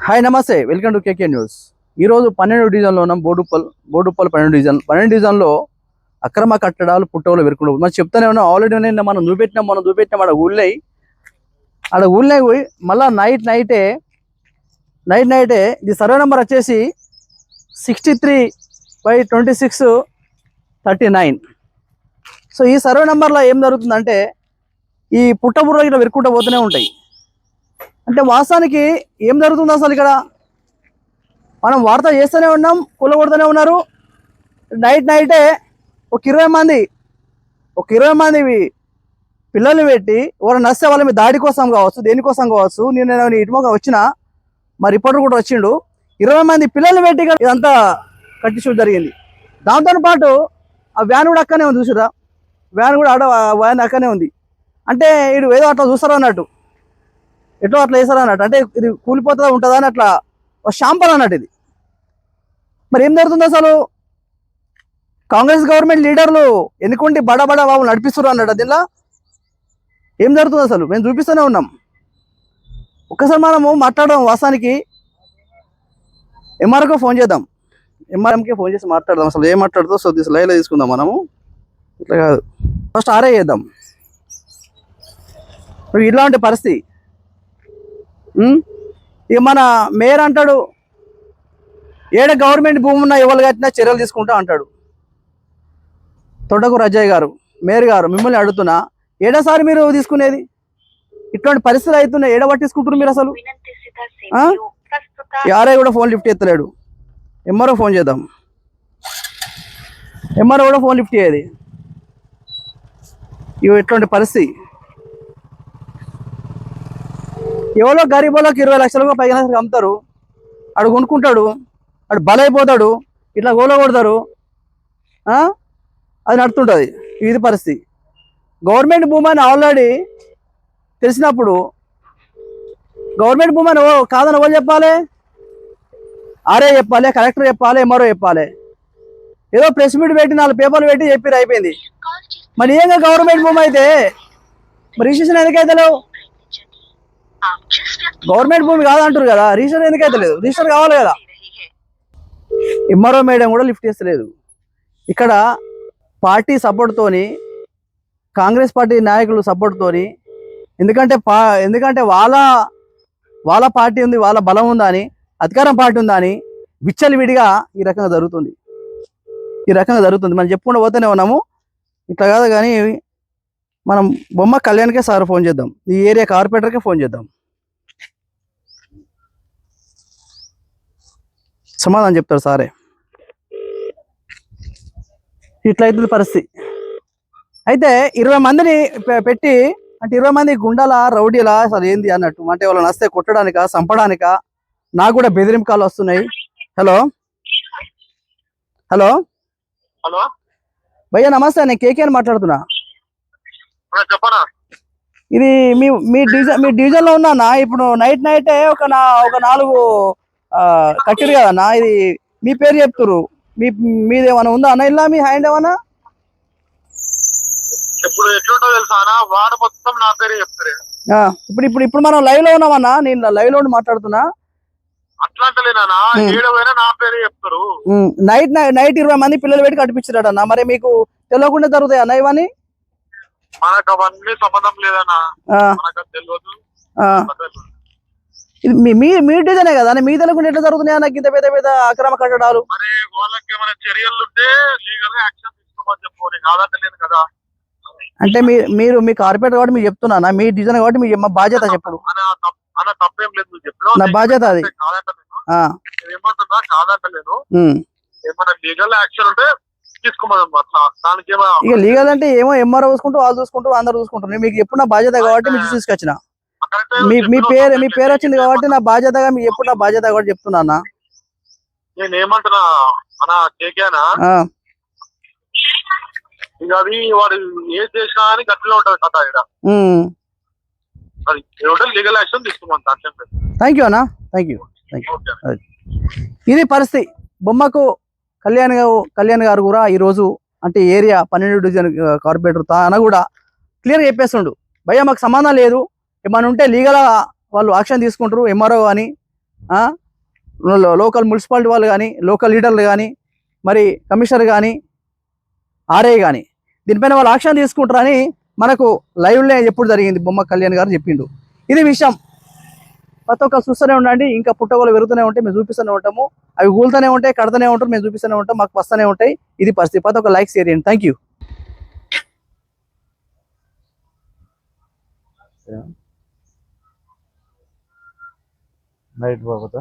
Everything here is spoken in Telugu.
హాయ్ నమస్తే, వెల్కమ్ టు కేకే న్యూస్. ఈరోజు 12 డివిజన్లో ఉన్నాం. బోడుప్పల్ 12 డివిజన్లో అక్రమ కట్టడాలు పుట్టవులు వెరుకుంటూ మనం చెప్తానే ఉన్నాం. ఆల్రెడీ మనం చూపెట్టినాం ఆడ ఊళ్ళో పోయి మళ్ళీ నైటే ఇది సర్వే నెంబర్ వచ్చేసి 63/2639. సో ఈ సర్వే నెంబర్లో ఏం జరుగుతుందంటే ఈ పుట్టబుర్ర ఇట్లా వెరుకుంటూ పోతూనే ఉంటాయి. అంటే వాస్తవానికి ఏం జరుగుతుంది అసలు ఇక్కడ మనం వార్త చేస్తూనే ఉన్నాం, కూలగొడుతూనే ఉన్నారు. నైటే ఒక 20 మంది పిల్లల్ని పెట్టి ఎవరు నస్తే వాళ్ళ మీద దాడి కోసం కావచ్చు, దేనికోసం కావచ్చు. నేను ఇటుమొక వచ్చిన మా రిపోర్టర్ కూడా వచ్చిండు. 20 మంది పిల్లల్ని పెట్టి ఇదంతా కట్టించడం జరిగింది. దాంతో పాటు ఆ వ్యాన్ కూడా అక్కనే ఉంది, చూసారా? వ్యాన్ కూడా వ్యాన్ అక్కనే ఉంది. అంటే వీడు ఏదో అట్లా చూస్తారు అన్నట్టు, ఎట్లా అట్లా వేసారు అన్నట్టు. అంటే ఇది కూలిపోతుందా ఉంటుందా అని అట్లా షాంపల్ అన్నట్టు ఇది. మరి ఏం జరుగుతుంది అసలు? కాంగ్రెస్ గవర్నమెంట్ లీడర్లు ఎన్నుకుంటే బడా బాబు నడిపిస్తారు అన్నట్టు. దీనిలో ఏం జరుగుతుంది అసలు మేము చూపిస్తూనే ఉన్నాం. ఒక్కసారి మనము మాట్లాడదాం. వాస్తవానికి ఎంఆర్ఓకి ఫోన్ చేద్దాం, ఎంఆర్ఎంకి ఫోన్ చేసి మాట్లాడదాం. అసలు ఏం మాట్లాడుతుందో సో లైవ్లో తీసుకుందాం. మనము ఇట్లా కాదు, ఫస్ట్ ఆర్ఏ చేద్దాం. ఇలాంటి పరిస్థితి ఇక మన మేయర్ అంటాడు, ఏడ గవర్నమెంట్ భూమి ఉన్నా ఎవరు కట్టినా చర్యలు తీసుకుంటా అంటాడు. తోటకూర అజయ్ గారు, మేయర్ గారు, మిమ్మల్ని అడుగుతున్నా, ఏడోసారి మీరు తీసుకునేది? ఇట్లాంటి పరిస్థితులు అవుతున్నాయి, ఏడ పట్టించుకుంటారు మీరు అసలు? ఆర్ఐ కూడా ఫోన్ లిఫ్ట్ ఎత్తలేడు. ఎంఆర్ఓ ఫోన్ చేద్దాం, ఎంఆర్ఓ కూడా ఫోన్ లిఫ్ట్ చేయదు. ఇవి ఇట్లాంటి పరిస్థితి. ఎవరో గరీబోళ్ళకి 20 లక్షలకు పైన అమ్ముతారు, ఆడు కొనుక్కుంటాడు, ఆడు బలైపోతాడు, ఇట్లా గోల కొడతారు, అది నడుతుంటుంది. ఇది పరిస్థితి. గవర్నమెంట్ భూమి అని ఆల్రెడీ తెలిసినప్పుడు గవర్నమెంట్ భూమి అని కాదని ఎవరు చెప్పాలి? ఆర్ఏ చెప్పాలి, కలెక్టర్ చెప్పాలి, ఎంఆర్ఓ చెప్పాలి. ఏదో ప్రెస్ మీట్ పెట్టి 4 పేపర్లు పెట్టి చెప్పి అయిపోయింది. మరి ఏంగా గవర్నమెంట్ భూమి అయితే మరి రిజిస్ట్రేషన్ ఎందుకైతే లేవు? గవర్నమెంట్ భూమి కాదంటారు కదా, రిజిస్టర్ ఎందుకైతే లేదు? రిజిస్టర్ కావాలి కదా. ఎంఆర్ఓ మేడం కూడా లిఫ్ట్ చేస్తలేదు. ఇక్కడ పార్టీ సపోర్ట్తోని, కాంగ్రెస్ పార్టీ నాయకులు సపోర్ట్తోని, ఎందుకంటే వాళ్ళ పార్టీ ఉంది, వాళ్ళ బలం ఉందా అని, అధికారం పార్టీ ఉందా అని విచ్చలవిడిగా ఈ రకంగా జరుగుతుంది. మనం చెప్పుకుంటూ పోతూనే ఉన్నాము. ఇట్లా కాదు కానీ మనం బొమ్మ కళ్యాణ్కే సార్ ఫోన్ చేద్దాం, ఈ ఏరియా కార్పొరేటర్కే ఫోన్ చేద్దాం, సమాధానం చెప్తారు సారే. ఇట్లా అవుతుంది పరిస్థితి. అయితే 20 మందిని పెట్టి, అంటే 20 మంది గుండాల రౌడీలా అసలు ఏంది అన్నట్టు. అంటే వాళ్ళని వస్తే కొట్టడానికా, చంపడానికా? నాకు కూడా బెదిరింపుకాలు వస్తున్నాయి. హలో హలో హలో భయ్యా నమస్తే, నేను కేకే అని మాట్లాడుతున్నా. చెప్పనా? ఇది మీ డివిజన్ లో ఉన్నా. ఇప్పుడు నైటే ఒక 4 కట్టిరు కదన్నా. ఇది మీ పేరు చెప్తురు, మీదేమన్నా ఉందా అన్న? ఇలా మీ హ్యాండ్ ఏమన్నా? ఇప్పుడు ఎట్లుంటో తెలుసా అన్న, వాడు మొత్తం నా పేరే చెప్తారు. ఇప్పుడు మనం లైవ్ లో ఉన్నామన్నా, నేను లైవ్ లో మాట్లాడుతున్నా. అట్లాంటలేనా? ఏడవైనా నా పేరే చెప్తారు. నైట్ 20 మంది పిల్లలు పెట్టి కట్టిపించారన్న. మరి మీకు తెలియకుండా జరుగుతాయి అన్న ఇవన్నీ? మనకు అవన్నీ సంబంధం లేదన్నా, మనకు తెలియదు. ఇది మీ డిజైనే కదా, మీ తెలియకుండా ఎట్లా జరుగుతున్నాయి నాకు ఇంత పెద్ద అక్రమ కట్టడాలు? మరి వాళ్ళకి ఏమైనా చర్యలు ఉంటే లీగల్ యాక్షన్ తీసుకోమని చెప్పి కాదంటలేదు కదా. అంటే మీరు మీ కార్పొరేటర్ కాబట్టి మీరు చెప్తున్నా, మీ డిజైన్ కాబట్టి మీ బాధ్యత చెప్పుడు. అన్న తప్పేం లేదు, చెప్పిన నా బాధ్యత అది. ఏమంటున్నా కాదంటలేదు, ఏమైనా లీగల్ యాక్షన్ ఉంటే తీసుకోమని. అట్లా దానికి ఇక లీగల్ అంటే ఏమో ఎంఆర్ఓ చూసుకుంటూ, వాళ్ళు చూసుకుంటూ, అందరు చూసుకుంటారు. మీకు ఎప్పుడు నా బాధ్యత కాబట్టి మీరు తీసుకొచ్చిన, మీ పేరు వచ్చింది కాబట్టి నా బాధ్యతగా, మీకు ఎప్పుడు నా బాధ్యత కాబట్టి చెప్తున్నా. నేను ఏమంటున్నా అన్న, కేకేనా ఇంకా అది వాడు ఏం చేసినా అని గట్టిలో ఉంటది కథ. ఇక్కడ లీగల్ యాక్షన్ తీసుకోమంట. థ్యాంక్ యూ అన్న, థ్యాంక్ యూ. ఇది పరిస్థితి. బొమ్మకు కళ్యాణ్ గారు కూడా ఈరోజు అంటే ఏరియా 12 డివిజన్ కార్పొరేటర్ తాన కూడా క్లియర్గా చెప్పేస్తుండు, భయ్యా మాకు సంబంధం లేదు, ఏమైనా ఉంటే లీగల్ వాళ్ళు యాక్షన్ తీసుకుంటారు, ఎంఆర్ఓ అని లోకల్ మున్సిపాలిటీ వాళ్ళు కానీ లోకల్ లీడర్లు కానీ మరి కమిషనర్ కానీ ఆర్ఐ కానీ దీనిపైన వాళ్ళు యాక్షన్ తీసుకుంటారని మనకు లైవ్లో ఎప్పుడు జరిగింది బొమ్మ కళ్యాణ్ గారు చెప్పిండు. ఇది విషయం. ప్రతి ఒక్క చూస్తూనే ఉండండి. ఇంకా పుట్టగోలు పెరుగుతూనే ఉంటాయి, మేము చూపిస్తూనే ఉంటాము. అవి కూలుతూనే ఉంటాయి, కడుతూనే ఉంటారు, మేము చూపిస్తూనే ఉంటాం, మాకు వస్తూనే ఉంటాయి. ఇది పరిస్థితి. ప్రతి ఒక్క లైక్ షేర్ చేయండి. Thank you. నైట్ బాగుతా